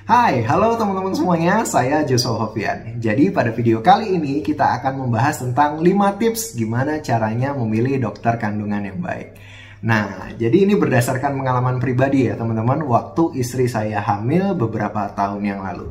Hai, halo teman-teman semuanya, saya Joshua Hovian. Jadi pada video kali ini kita akan membahas tentang 5 tips gimana caranya memilih dokter kandungan yang baik. Nah, jadi ini berdasarkan pengalaman pribadi ya teman-teman, waktu istri saya hamil beberapa tahun yang lalu.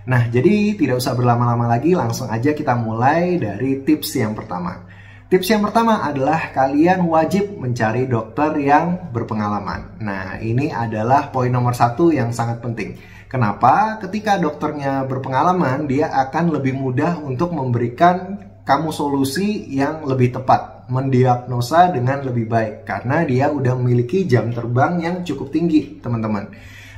Nah, jadi tidak usah berlama-lama lagi, langsung aja kita mulai dari tips yang pertama. Tips yang pertama adalah kalian wajib mencari dokter yang berpengalaman. Nah, ini adalah poin nomor 1 yang sangat penting. Kenapa? Ketika dokternya berpengalaman, dia akan lebih mudah untuk memberikan kamu solusi yang lebih tepat, mendiagnosa dengan lebih baik, karena dia udah memiliki jam terbang yang cukup tinggi, teman-teman.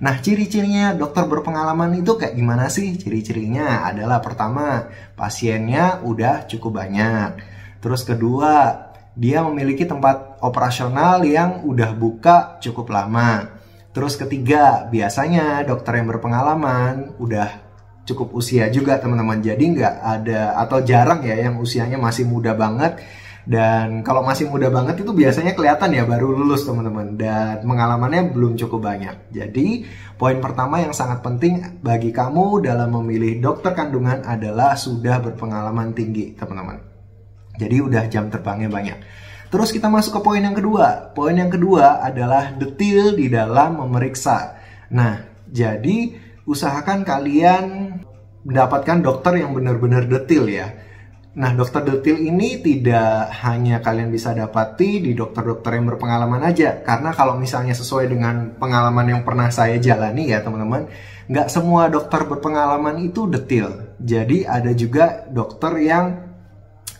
Nah, ciri-cirinya dokter berpengalaman itu kayak gimana sih? Ciri-cirinya adalah pertama, pasiennya udah cukup banyak. Terus kedua, dia memiliki tempat operasional yang udah buka cukup lama. Terus ketiga, biasanya dokter yang berpengalaman udah cukup usia juga teman-teman. Jadi nggak ada atau jarang ya yang usianya masih muda banget. Dan kalau masih muda banget itu biasanya kelihatan ya baru lulus teman-teman. Dan pengalamannya belum cukup banyak. Jadi poin pertama yang sangat penting bagi kamu dalam memilih dokter kandungan adalah sudah berpengalaman tinggi teman-teman. Jadi udah jam terbangnya banyak. Terus kita masuk ke poin yang kedua. Poin yang kedua adalah detail di dalam memeriksa. Nah, jadi usahakan kalian mendapatkan dokter yang benar-benar detail ya. Nah, dokter detail ini tidak hanya kalian bisa dapati di dokter-dokter yang berpengalaman aja. Karena kalau misalnya sesuai dengan pengalaman yang pernah saya jalani ya teman-teman, nggak semua dokter berpengalaman itu detail. Jadi ada juga dokter yang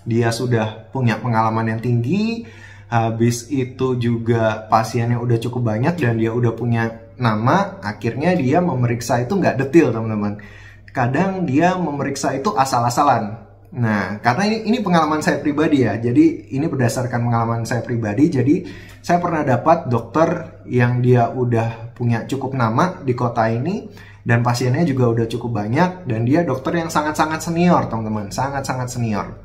dia sudah punya pengalaman yang tinggi, habis itu juga pasiennya udah cukup banyak dan dia udah punya nama, akhirnya dia memeriksa itu nggak detail teman-teman. Kadang dia memeriksa itu asal-asalan. Nah, karena ini pengalaman saya pribadi ya, jadi ini berdasarkan pengalaman saya pribadi, jadi saya pernah dapat dokter yang dia udah punya cukup nama di kota ini, dan pasiennya juga udah cukup banyak, dan dia dokter yang sangat-sangat senior teman-teman, sangat-sangat senior.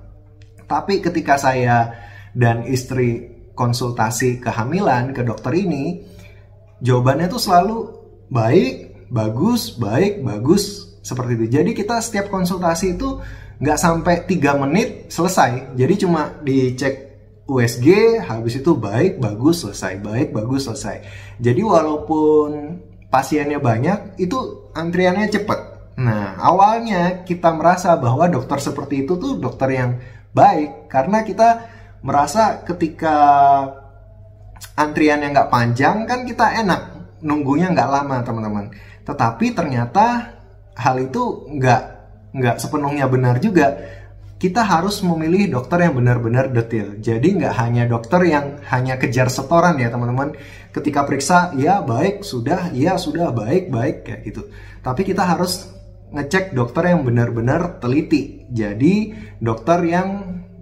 Tapi ketika saya dan istri konsultasi kehamilan ke dokter ini, jawabannya tuh selalu baik, bagus, seperti itu. Jadi kita setiap konsultasi itu nggak sampai 3 menit selesai. Jadi cuma dicek USG, habis itu baik, bagus, selesai, baik, bagus, selesai. Jadi walaupun pasiennya banyak, itu antriannya cepat. Nah, awalnya kita merasa bahwa dokter seperti itu tuh dokter yang baik, karena kita merasa ketika antriannya nggak panjang kan kita enak, nunggunya nggak lama teman-teman. Tetapi ternyata hal itu nggak sepenuhnya benar juga. Kita harus memilih dokter yang benar-benar detail. Jadi nggak hanya dokter yang hanya kejar setoran ya teman-teman. Ketika periksa, ya baik, sudah, ya sudah, baik, kayak gitu. Tapi kita harus ngecek dokter yang benar-benar teliti. Jadi dokter yang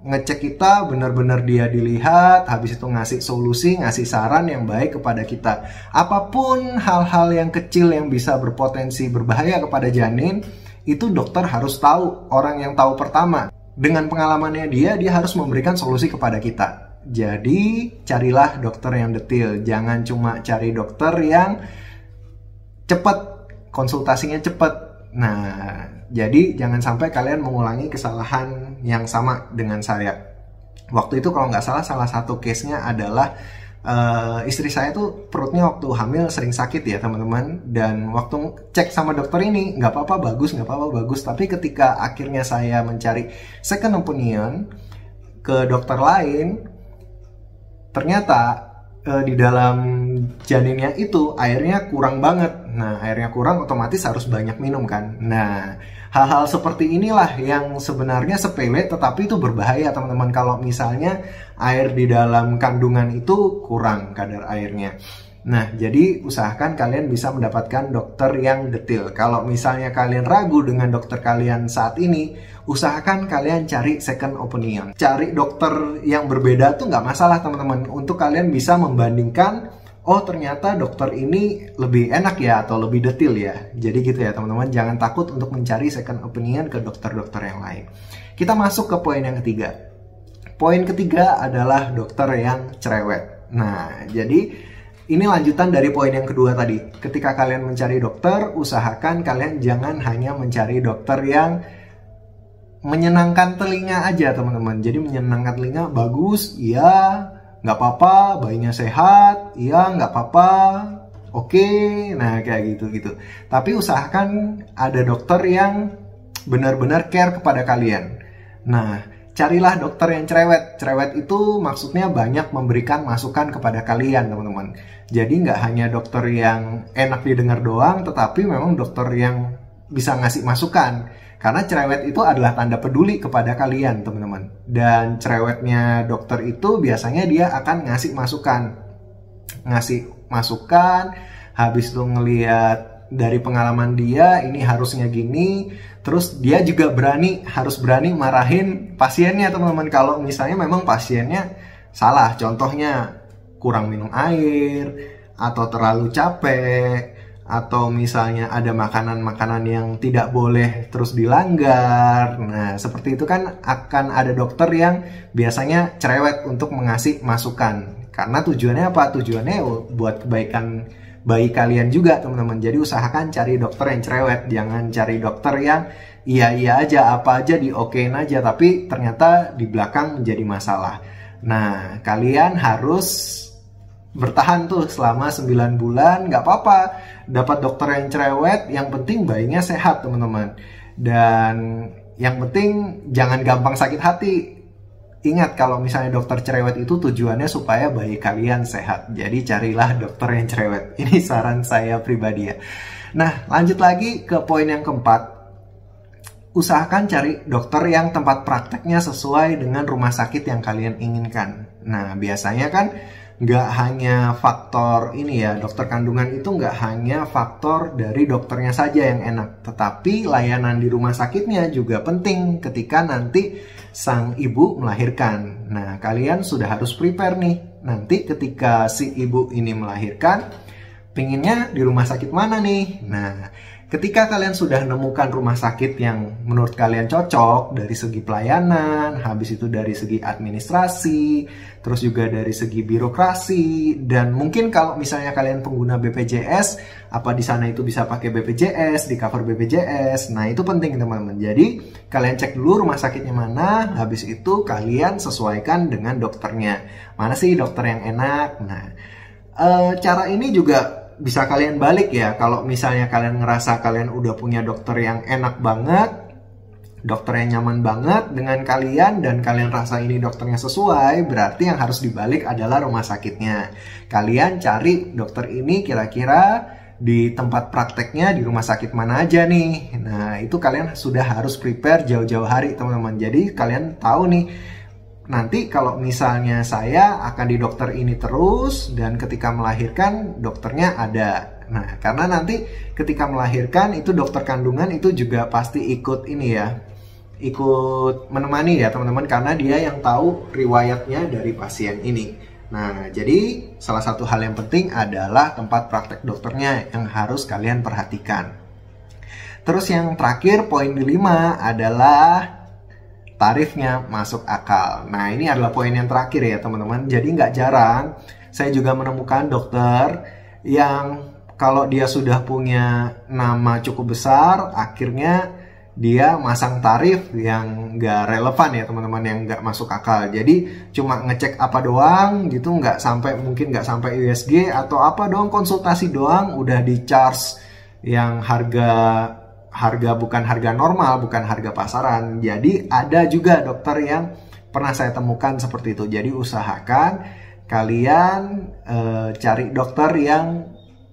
ngecek kita benar-benar dia dilihat, habis itu ngasih solusi, ngasih saran yang baik kepada kita. Apapun hal-hal yang kecil yang bisa berpotensi berbahaya kepada janin, itu dokter harus tahu. Orang yang tahu pertama, dengan pengalamannya dia harus memberikan solusi kepada kita. Jadi carilah dokter yang detail. Jangan cuma cari dokter yang cepat, konsultasinya cepat. Nah, jadi jangan sampai kalian mengulangi kesalahan yang sama dengan saya. Waktu itu kalau nggak salah satu case-nya adalah istri saya tuh perutnya waktu hamil sering sakit ya teman-teman. Dan waktu cek sama dokter ini nggak apa-apa bagus. Tapi ketika akhirnya saya mencari second opinion ke dokter lain, ternyata di dalam janinnya itu airnya kurang banget. Nah, airnya kurang otomatis harus banyak minum kan. Nah, hal-hal seperti inilah yang sebenarnya sepele tetapi itu berbahaya teman-teman. Kalau misalnya air di dalam kandungan itu kurang kadar airnya. Nah, jadi usahakan kalian bisa mendapatkan dokter yang detail. Kalau misalnya kalian ragu dengan dokter kalian saat ini, usahakan kalian cari second opinion. Cari dokter yang berbeda tuh nggak masalah teman-teman. Untuk kalian bisa membandingkan, oh ternyata dokter ini lebih enak ya atau lebih detail ya. Jadi gitu ya teman-teman, jangan takut untuk mencari second opinion ke dokter-dokter yang lain. Kita masuk ke poin yang ketiga. Poin ketiga adalah dokter yang cerewet. Nah, jadi ini lanjutan dari poin yang kedua tadi. Ketika kalian mencari dokter, usahakan kalian jangan hanya mencari dokter yang menyenangkan telinga aja, teman-teman. Jadi menyenangkan telinga, bagus, iya, nggak apa-apa, bayinya sehat, iya, nggak apa-apa, oke. Nah, kayak gitu-gitu. Tapi usahakan ada dokter yang benar-benar care kepada kalian. Nah, carilah dokter yang cerewet. Cerewet itu maksudnya banyak memberikan masukan kepada kalian, teman-teman. Jadi nggak hanya dokter yang enak didengar doang, tetapi memang dokter yang bisa ngasih masukan. Karena cerewet itu adalah tanda peduli kepada kalian, teman-teman. Dan cerewetnya dokter itu biasanya dia akan ngasih masukan. Ngasih masukan, habis itu ngelihat dari pengalaman dia, ini harusnya gini. Terus dia juga harus berani marahin pasiennya, teman-teman. Kalau misalnya memang pasiennya salah, contohnya kurang minum air, atau terlalu capek, atau misalnya ada makanan-makanan yang tidak boleh terus dilanggar. Nah, seperti itu kan akan ada dokter yang biasanya cerewet untuk mengasih masukan. Karena tujuannya apa? Tujuannya buat kebaikan bayi kalian juga, teman-teman. Jadi usahakan cari dokter yang cerewet, jangan cari dokter yang iya aja, apa aja diokein aja, tapi ternyata di belakang menjadi masalah. Nah, kalian harus bertahan tuh selama 9 bulan, nggak apa-apa dapat dokter yang cerewet, yang penting bayinya sehat, teman-teman. Dan yang penting jangan gampang sakit hati. Ingat, kalau misalnya dokter cerewet itu tujuannya supaya bayi kalian sehat. Jadi carilah dokter yang cerewet. Ini saran saya pribadi ya. Nah, lanjut lagi ke poin yang keempat. Usahakan cari dokter yang tempat prakteknya sesuai dengan rumah sakit yang kalian inginkan. Nah, biasanya kan nggak hanya faktor ini ya, dokter kandungan itu nggak hanya faktor dari dokternya saja yang enak, tetapi layanan di rumah sakitnya juga penting ketika nanti sang ibu melahirkan. Nah, kalian sudah harus prepare nih, nanti ketika si ibu ini melahirkan, pinginnya di rumah sakit mana nih? Nah, ketika kalian sudah menemukan rumah sakit yang menurut kalian cocok dari segi pelayanan, habis itu dari segi administrasi, terus juga dari segi birokrasi, dan mungkin kalau misalnya kalian pengguna BPJS, apa di sana itu bisa pakai BPJS, di cover BPJS. Nah, itu penting, teman-teman. Jadi, kalian cek dulu rumah sakitnya mana, habis itu kalian sesuaikan dengan dokternya. Mana sih dokter yang enak? Nah, cara ini juga bisa kalian balik ya. Kalau misalnya kalian ngerasa kalian udah punya dokter yang enak banget, dokter yang nyaman banget dengan kalian, dan kalian rasa ini dokternya sesuai, berarti yang harus dibalik adalah rumah sakitnya. Kalian cari dokter ini kira-kira di tempat prakteknya di rumah sakit mana aja nih. Nah, itu kalian sudah harus prepare jauh-jauh hari, teman-teman. Jadi kalian tahu nih, nanti kalau misalnya saya akan di dokter ini terus, dan ketika melahirkan dokternya ada. Nah, karena nanti ketika melahirkan itu dokter kandungan itu juga pasti ikut ini ya, ikut menemani ya, teman-teman, karena dia yang tahu riwayatnya dari pasien ini. Nah, jadi salah satu hal yang penting adalah tempat praktek dokternya yang harus kalian perhatikan. Terus yang terakhir, poin kelima adalah tarifnya masuk akal. Nah, ini adalah poin yang terakhir ya, teman-teman. Jadi nggak jarang saya juga menemukan dokter yang kalau dia sudah punya nama cukup besar, akhirnya dia masang tarif yang nggak relevan ya, teman-teman, yang nggak masuk akal. Jadi cuma ngecek apa doang gitu, mungkin nggak sampai USG atau apa doang, konsultasi doang udah di charge yang harga bukan harga normal, bukan harga pasaran. Jadi ada juga dokter yang pernah saya temukan seperti itu. Jadi usahakan kalian cari dokter yang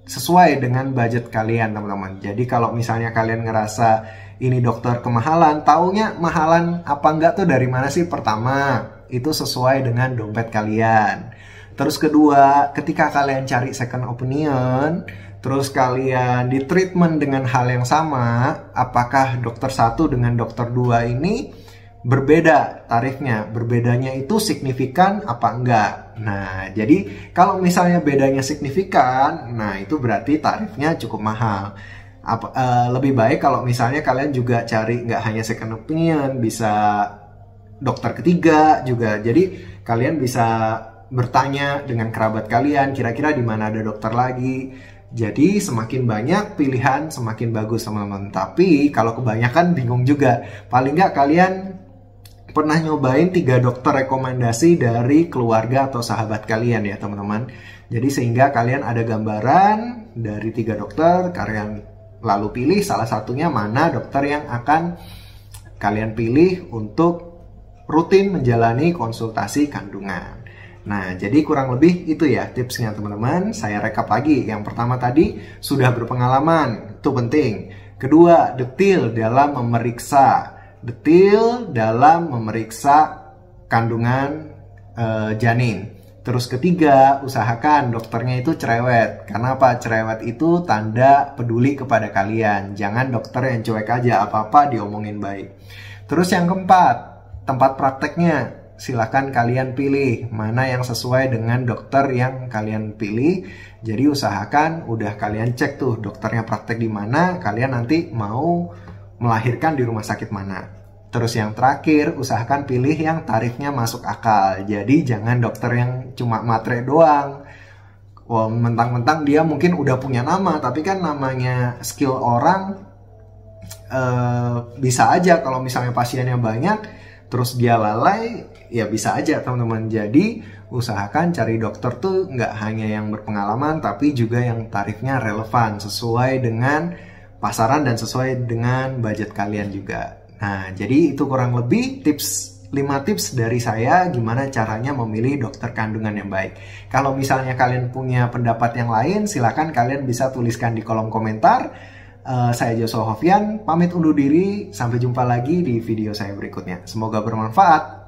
sesuai dengan budget kalian, teman-teman. Jadi kalau misalnya kalian ngerasa ini dokter kemahalan, taunya mahalan apa enggak tuh dari mana sih? Pertama, itu sesuai dengan dompet kalian. Terus kedua, ketika kalian cari second opinion, terus kalian di treatment dengan hal yang sama, apakah dokter 1 dengan dokter 2 ini berbeda tarifnya? Berbedanya itu signifikan apa enggak? Nah, jadi kalau misalnya bedanya signifikan, nah itu berarti tarifnya cukup mahal. Lebih baik kalau misalnya kalian juga cari nggak hanya second opinion, bisa dokter ketiga juga. Jadi kalian bisa bertanya dengan kerabat kalian, kira-kira di mana ada dokter lagi. Jadi semakin banyak pilihan, semakin bagus teman-teman. Tapi kalau kebanyakan bingung juga. Paling nggak kalian pernah nyobain 3 dokter rekomendasi dari keluarga atau sahabat kalian ya teman-teman. Jadi sehingga kalian ada gambaran dari 3 dokter, kalian lalu pilih salah satunya mana dokter yang akan kalian pilih untuk rutin menjalani konsultasi kandungan. Nah, jadi kurang lebih itu ya tipsnya teman-teman. Saya rekap lagi. Yang pertama tadi, sudah berpengalaman. Itu penting. Kedua, detil dalam memeriksa. Detil dalam memeriksa kandungan janin. Terus ketiga, usahakan dokternya itu cerewet. Karena apa? Cerewet itu tanda peduli kepada kalian. Jangan dokter yang cuek aja, apa-apa diomongin baik. Terus yang keempat, tempat prakteknya. Silakan kalian pilih mana yang sesuai dengan dokter yang kalian pilih. Jadi usahakan udah kalian cek tuh dokternya praktek di mana, kalian nanti mau melahirkan di rumah sakit mana. Terus yang terakhir, usahakan pilih yang tarifnya masuk akal. Jadi jangan dokter yang cuma matre doang. Wah, mentang-mentang dia mungkin udah punya nama, tapi kan namanya skill orang bisa aja kalau misalnya pasiennya banyak, terus dia lalai, ya bisa aja teman-teman. Jadi usahakan cari dokter tuh nggak hanya yang berpengalaman, tapi juga yang tarifnya relevan, sesuai dengan pasaran dan sesuai dengan budget kalian juga. Nah, jadi itu kurang lebih 5 tips dari saya gimana caranya memilih dokter kandungan yang baik. Kalau misalnya kalian punya pendapat yang lain, silakan kalian bisa tuliskan di kolom komentar. Saya Joshua Hovian, pamit undur diri. Sampai jumpa lagi di video saya berikutnya. Semoga bermanfaat.